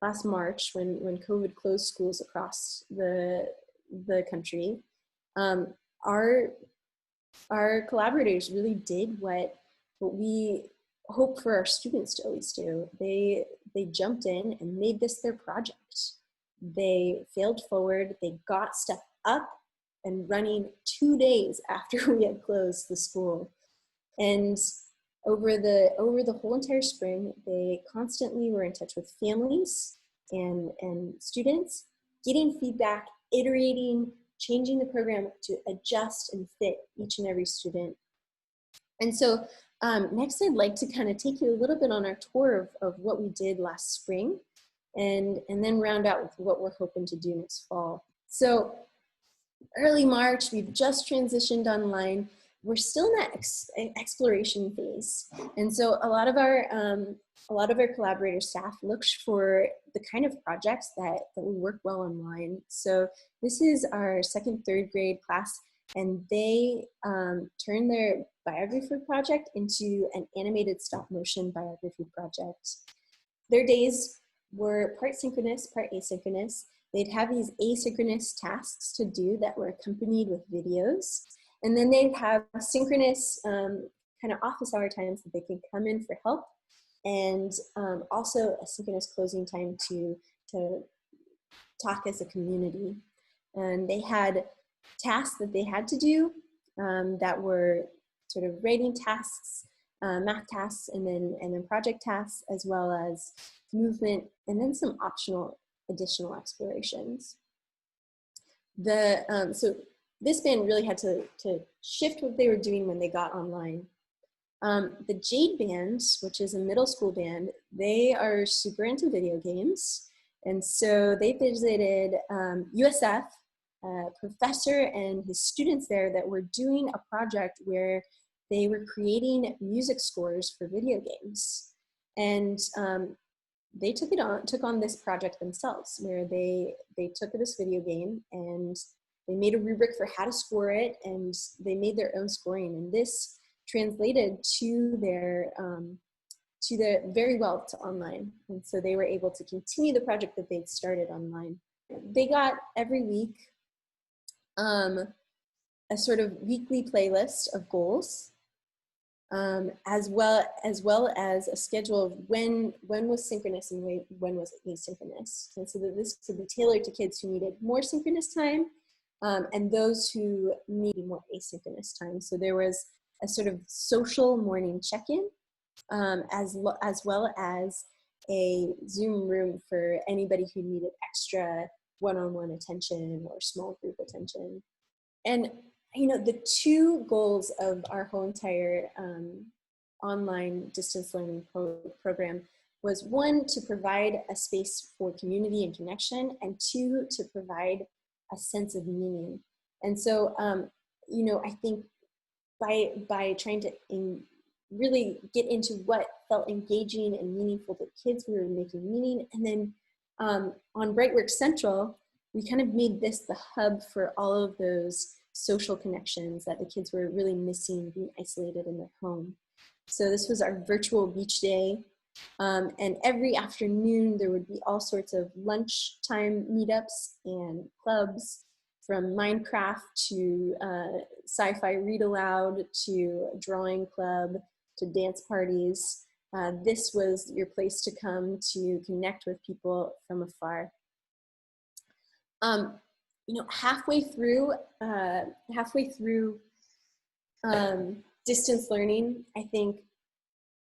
last March when COVID closed schools across the country, our collaborators really did what we hope for our students to always do. They jumped in and made this their project. They failed forward. They got stuff up and running 2 days after we had closed the school. And over the whole entire spring, they constantly were in touch with families and students, getting feedback, iterating, changing the program to adjust and fit each and every student. And so next I'd like to kind of take you a little bit on our tour of what we did last spring, and then round out with what we're hoping to do next fall. So early March, we've just transitioned online. We're still in that exploration phase. And so a lot of our collaborator staff looks for the kind of projects that will work well online. So this is our 2nd, 3rd grade class, and they turned their biography project into an animated stop motion biography project. Their days were part synchronous, part asynchronous. They'd have these asynchronous tasks to do that were accompanied with videos. And then they'd have synchronous kind of office hour times that they could come in for help, and also a synchronous closing time to talk as a community. And they had tasks that they had to do that were sort of writing tasks, math tasks, and then project tasks, as well as movement, and then some optional additional explorations. So this band really had to shift what they were doing when they got online. The Jade Band, which is a middle school band, they are super into video games. And so they visited USF, a professor and his students there that were doing a project where they were creating music scores for video games. And they took on this project themselves, where they took this video game and they made a rubric for how to score it, and they made their own scoring. And this translated to their very well to online. And so they were able to continue the project that they'd started online. They got every week a sort of weekly playlist of goals, as well as a schedule of when was synchronous and when was asynchronous. And so that this could be tailored to kids who needed more synchronous time, and those who needed more asynchronous time. So there was a sort of social morning check-in, as well as a Zoom room for anybody who needed extra one-on-one attention or small group attention. And the 2 goals of our whole entire online distance learning program was, 1, to provide a space for community and connection, and 2, to provide a sense of meaning. And so, I think by trying to really get into what felt engaging and meaningful to kids, we were making meaning. And then on Brightworks Central, we kind of made this the hub for all of those social connections that the kids were really missing, being isolated in their home. So this was our virtual beach day. And every afternoon there would be all sorts of lunchtime meetups and clubs, from Minecraft to sci-fi read aloud to drawing club to dance parties. This was your place to come to connect with people from afar. Halfway through distance learning, I think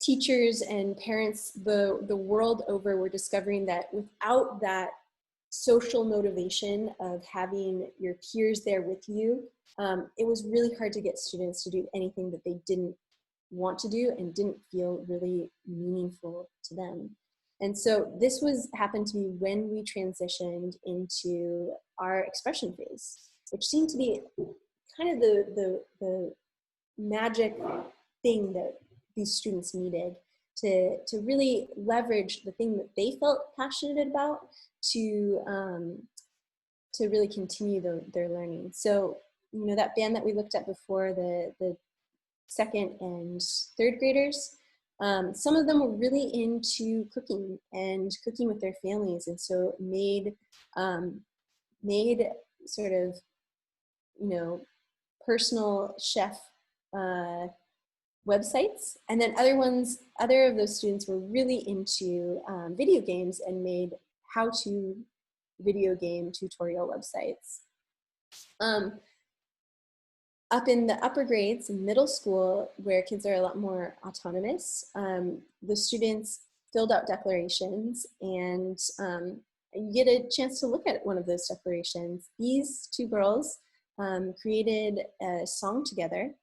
teachers and parents the world over were discovering that without that social motivation of having your peers there with you, it was really hard to get students to do anything that they didn't want to do and didn't feel really meaningful to them. And so this happened to be when we transitioned into our expression phase, which seemed to be kind of the magic thing that these students needed to really leverage the thing that they felt passionate about to really continue their learning. So, that band that we looked at before, the 2nd and 3rd graders, Some of them were really into cooking and cooking with their families, and so made sort of, you know, personal chef websites. And then other of those students were really into video games and made how-to video game tutorial websites. Up in the upper grades in middle school, where kids are a lot more autonomous, the students filled out declarations, and you get a chance to look at one of those declarations. These two girls created a song together,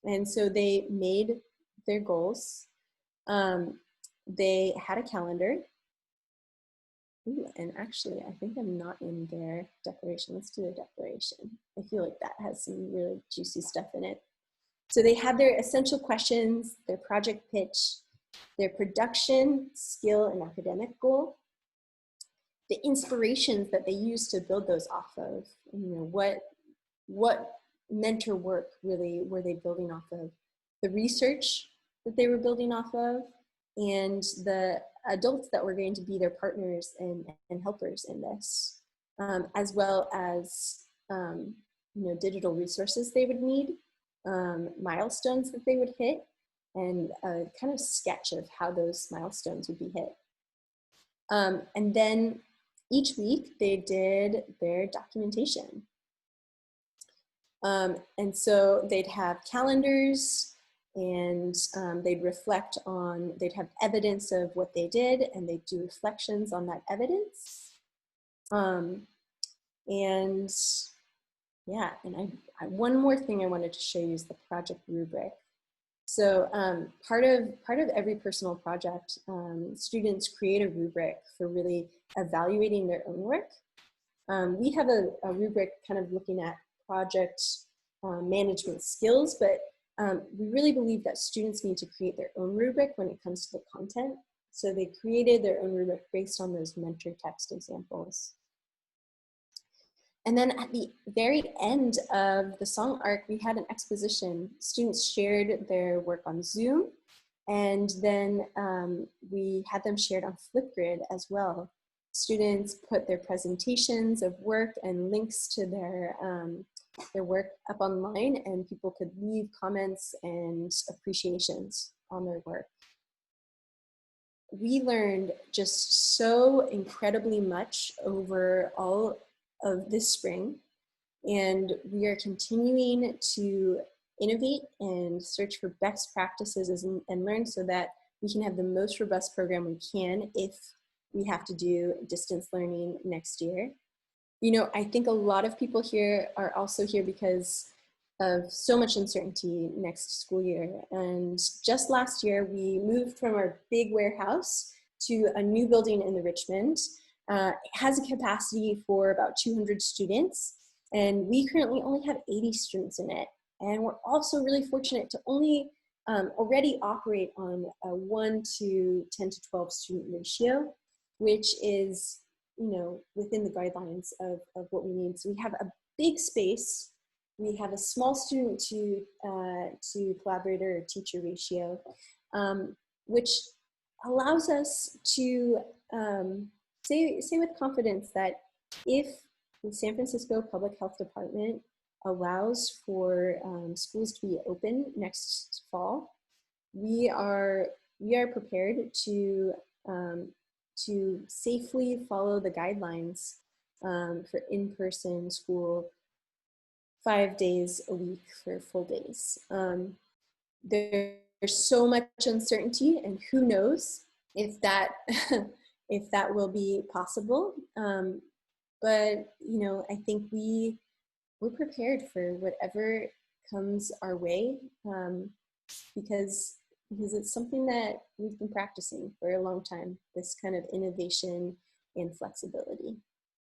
and so they made their goals. They had a calendar. Ooh, and actually, I think I'm not in their declaration. Let's do their declaration. I feel like that has some really juicy stuff in it. So they had their essential questions, their project pitch, their production, skill, and academic goal, the inspirations that they used to build those off of, you know, what mentor work really were they building off of, the research that they were building off of, and the adults that were going to be their partners and helpers in this, as well as you know, digital resources they would need, milestones that they would hit, and a kind of sketch of how those milestones would be hit. And then each week they did their documentation. And so they'd have calendars, and they'd reflect on, they'd have evidence of what they did, and they'd do reflections on that evidence. And yeah, and one more thing I wanted to show you is the project rubric. So part of every personal project, students create a rubric for really evaluating their own work. We have a rubric kind of looking at project management skills, but we really believe that students need to create their own rubric when it comes to the content. So they created their own rubric based on those mentor text examples. And then at the very end of the song arc, we had an exposition. Students shared their work on Zoom, and then we had them shared on Flipgrid as well. Students put their presentations of work and links to their work up online, and people could leave comments and appreciations on their work. We learned just so incredibly much over all of this spring, and we are continuing to innovate and search for best practices and learn so that we can have the most robust program we can if we have to do distance learning next year. You know, I think a lot of people here are also here because of so much uncertainty next school year. And just last year, we moved from our big warehouse to a new building in the Richmond. It has a capacity for about 200 students, and we currently only have 80 students in it. And we're also really fortunate to only already operate on a 1 to 10 to 12 student ratio, which is, you know, within the guidelines of what we need. So we have a big space. We have a small student to collaborator or teacher ratio, which allows us to say with confidence that if the San Francisco Public Health Department allows for schools to be open next fall, we are prepared to safely follow the guidelines for in-person school 5 days a week for full days. There's so much uncertainty, and who knows if that if that will be possible. But you know, I think we're prepared for whatever comes our way, because it's something that we've been practicing for a long time, this kind of innovation and flexibility.